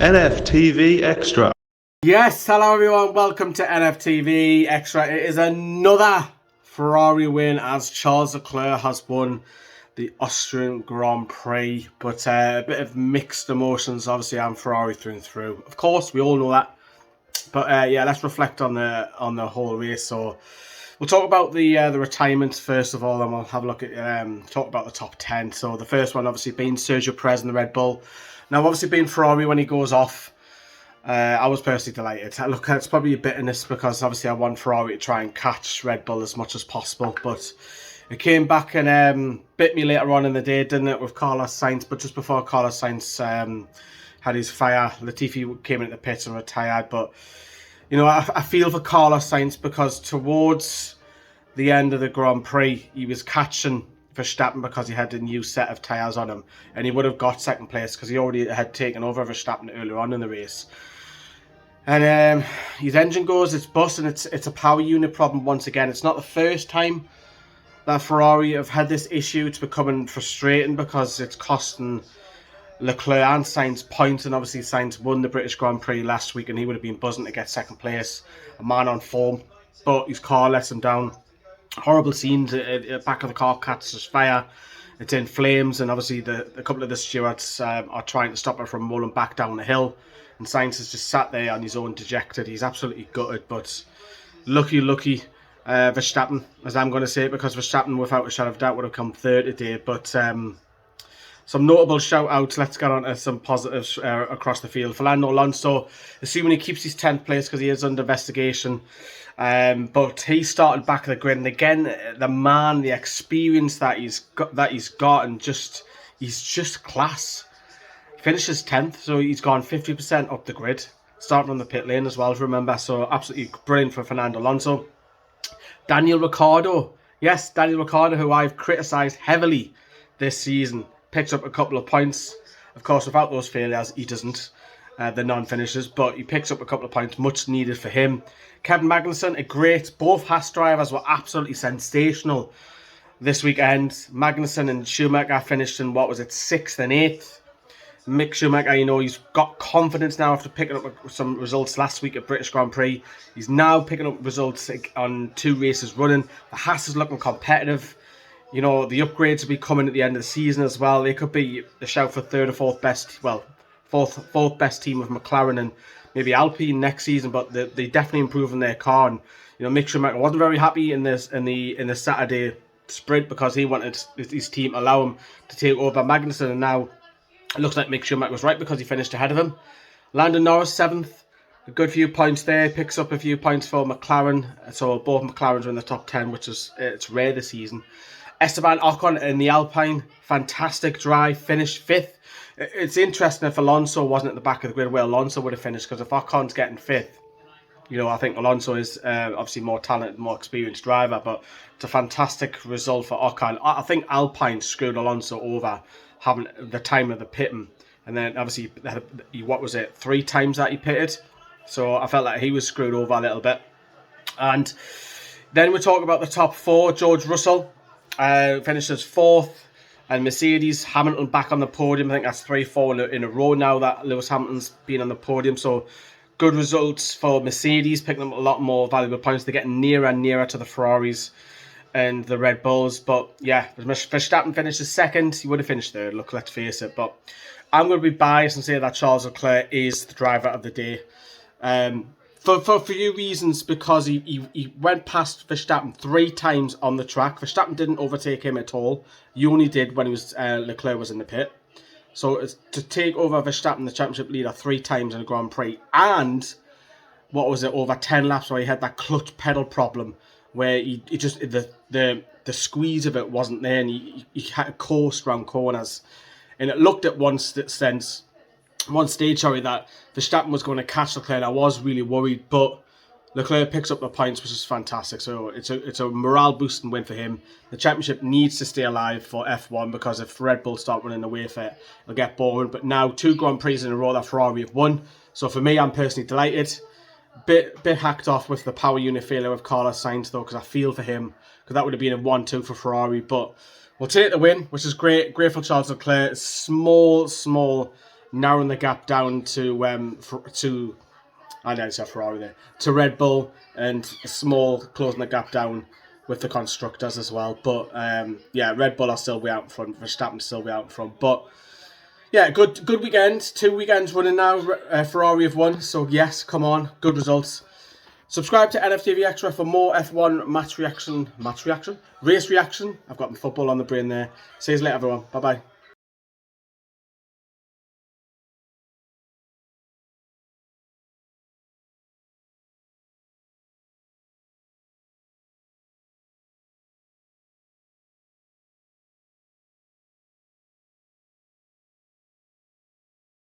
NFTV Extra. Yes, hello everyone, welcome to NFTV Extra. It is another Ferrari win as Charles Leclerc has won the Austrian Grand Prix, but a bit of mixed emotions. Obviously, I'm Ferrari through and through. Of course, we all know that. But yeah, let's reflect on the whole race. So we'll talk about the retirements first of all, and we'll have a look at talk about the top 10. So the first one, obviously, being Sergio Perez in the Red Bull. Now, obviously, being Ferrari when he goes off, I was personally delighted. Look, it's probably a bitterness because obviously I want Ferrari to try and catch Red Bull as much as possible, but it came back and bit me later on in the day, didn't it, with Carlos Sainz? But just before Carlos Sainz had his fire, Latifi came into the pits and retired. But you know, I feel for Carlos Sainz because towards the end of the Grand Prix, he was catching Verstappen because he had a new set of tyres on him, and he would have got second place because he already had taken over Verstappen earlier on in the race. And his engine goes, it's busting, it's a power unit problem once again. It's not the first time that Ferrari have had this issue. It's becoming frustrating because it's costing Leclerc and Sainz points, and obviously Sainz won the British Grand Prix last week and he would have been buzzing to get second place, a man on form, but his car lets him down. Horrible scenes, the back of the car catches fire, it's in flames, and obviously a couple of the stewards are trying to stop it from rolling back down the hill, and Sainz has just sat there on his own dejected. He's absolutely gutted, but lucky Verstappen, as I'm going to say it, because Verstappen without a shadow of doubt would have come third today. But some notable shout outs. Let's get on to some positives across the field. Fernando Alonso, assuming he keeps his 10th place because he is under investigation, but he started back of the grid, and again the man, the experience that he's got, and he's just class. Finishes 10th, so he's gone 50% up the grid, starting from the pit lane as well, remember. So absolutely brilliant for Fernando Alonso. Daniel Ricciardo, yes, Daniel Ricciardo, who I've criticised heavily this season, picks up a couple of points. Of course, without those failures, he doesn't, the non-finishers, but he picks up a couple of points, much needed for him. Kevin Magnussen, both Haas drivers were absolutely sensational this weekend. Magnussen and Schumacher finished in, 6th and 8th. Mick Schumacher, you know, he's got confidence now after picking up some results last week at British Grand Prix. He's now picking up results on 2 races running. The Haas is looking competitive. You know, the upgrades will be coming at the end of the season as well. They could be a shout for third or fourth best team with McLaren and maybe Alpine next season, but they definitely improving their car. And you know, Mick Schumacher wasn't very happy in the Saturday sprint because he wanted his team to allow him to take over Magnussen, and now it looks like Mick Schumacher was right because he finished ahead of him. Lando Norris 7th, a good few points there, picks up a few points for McLaren. So both McLarens are in the top 10, which is it's rare this season. Esteban Ocon in the Alpine, fantastic drive, finished 5th. It's interesting if Alonso wasn't at the back of the grid where Alonso would have finished, because if Ocon's getting 5th, you know, I think Alonso is obviously more talented, more experienced driver, but it's a fantastic result for Ocon. I think Alpine screwed Alonso over having the time of the pitting, and then obviously, 3 times that he pitted, so I felt like he was screwed over a little bit. And then we talk about the top 4. George Russell finishes 4th, and Mercedes, Hamilton back on the podium. I think that's 3-4 in a row now that Lewis Hamilton's been on the podium, so good results for Mercedes, picking up a lot more valuable points. They're getting nearer and nearer to the Ferraris and the Red Bulls. But yeah, Verstappen finishes 2nd. He would have finished 3rd, look, let's face it. But I'm going to be biased and say that Charles Leclerc is the driver of the day. For a few reasons, because he went past Verstappen 3 times on the track. Verstappen didn't overtake him at all. He only did when Leclerc was in the pit. So it's to take over Verstappen, the championship leader, 3 times in a Grand Prix, and over 10 laps where he had that clutch pedal problem, where he just the squeeze of it wasn't there, and he had to coast around corners, and it looked at one stage that Verstappen was going to catch Leclerc. And I was really worried, but Leclerc picks up the points, which is fantastic. So it's a morale boosting win for him. The championship needs to stay alive for F1, because if Red Bull start running away for it, it'll get boring. But now 2 Grand Prix in a row that Ferrari have won. So for me, I'm personally delighted. Bit hacked off with the power unit failure of Carlos Sainz though, because I feel for him, because that would have been a 1-2 for Ferrari. But we'll take the win, which is great. Great for Charles Leclerc. Small narrowing the gap down to I know it's a Ferrari there, to Red Bull, and a small closing the gap down with the constructors as well. But yeah, Red Bull will still be out in front, Verstappen will still be out in front. But yeah, good weekend. 2 weekends running now. Ferrari have won, so yes, come on, good results. Subscribe to NFTV Extra for more F1 race reaction. I've got the football on the brain there. See you later, everyone. Bye bye.